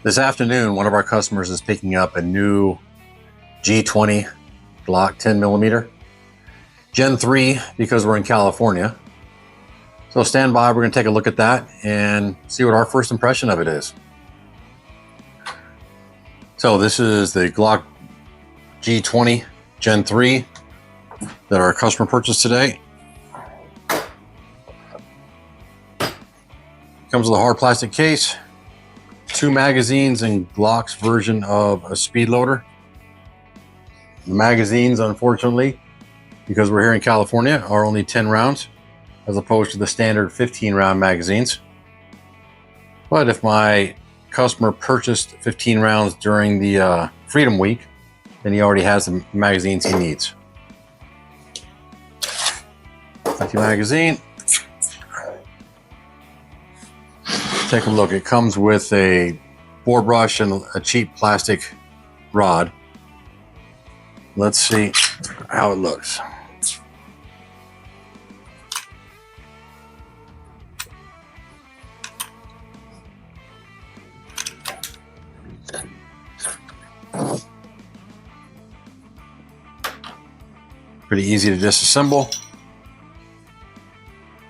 This afternoon, one of our customers is picking up a new G20 Glock 10mm Gen 3 because we're in California. So stand by, we're going to take a look at that and see what our first impression of it is. So this is the Glock G20 Gen 3 that our customer purchased today. Comes with a hard plastic case, 2 magazines and Glock's version of a speed loader. The magazines, unfortunately, because we're here in California, are only 10 rounds as opposed to the standard 15 round magazines. But if my customer purchased 15 rounds during the Freedom Week, then he already has the magazines he needs. Empty magazine. Take a look. It comes with a bore brush and a cheap plastic rod. Let's see how it looks. Pretty easy to disassemble.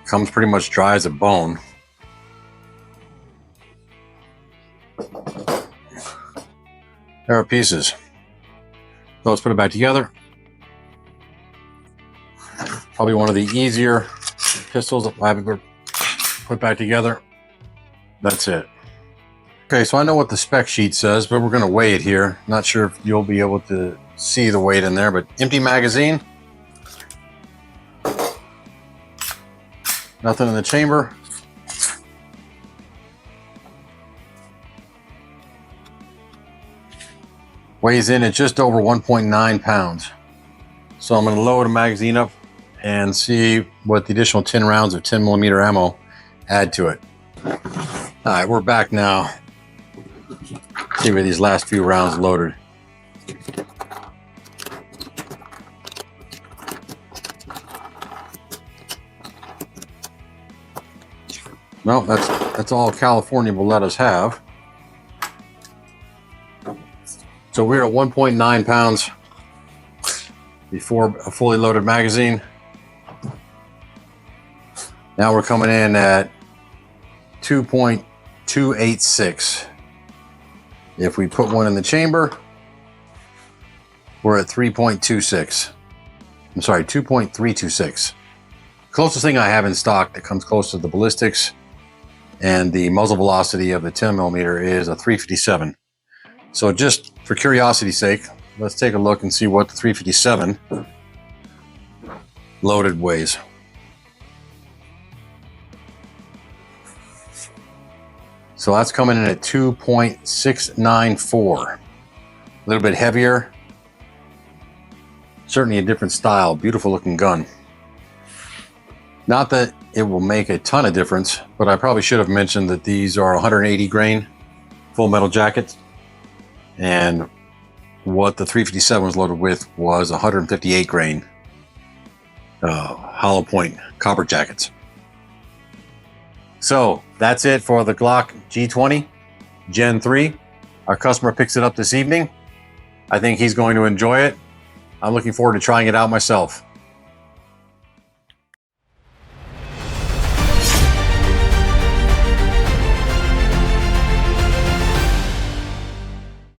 Comes pretty much dry as a bone. There are pieces. So let's put it back together. Probably one of the easier pistols I've ever put back together. That's it. Okay, so I know what the spec sheet says, but we're going to weigh it here. Not sure if you'll be able to see the weight in there, but empty magazine. Nothing in the chamber. Weighs in at just over 1.9 pounds. So I'm going to load a magazine up and see what the additional 10 rounds of 10mm ammo add to it. All right, we're back now. See where these last few rounds loaded. Well, that's all California will let us have. So we're at 1.9 pounds before a fully loaded magazine. Now we're coming in at 2.286. If we put one in the chamber, we're at 3.26. I'm sorry, 2.326. Closest thing I have in stock that comes close to the ballistics and the muzzle velocity of the 10mm is a 357. So just for curiosity's sake, let's take a look and see what the 357 loaded weighs. So that's coming in at 2.694. A little bit heavier. Certainly a different style. Beautiful looking gun. Not that it will make a ton of difference, but I probably should have mentioned that these are 180 grain full metal jackets. And what the 357 was loaded with was 158 grain hollow point copper jackets. So that's it for the Glock G20 Gen 3. Our customer picks it up this evening. I think he's going to enjoy it. I'm looking forward to trying it out myself.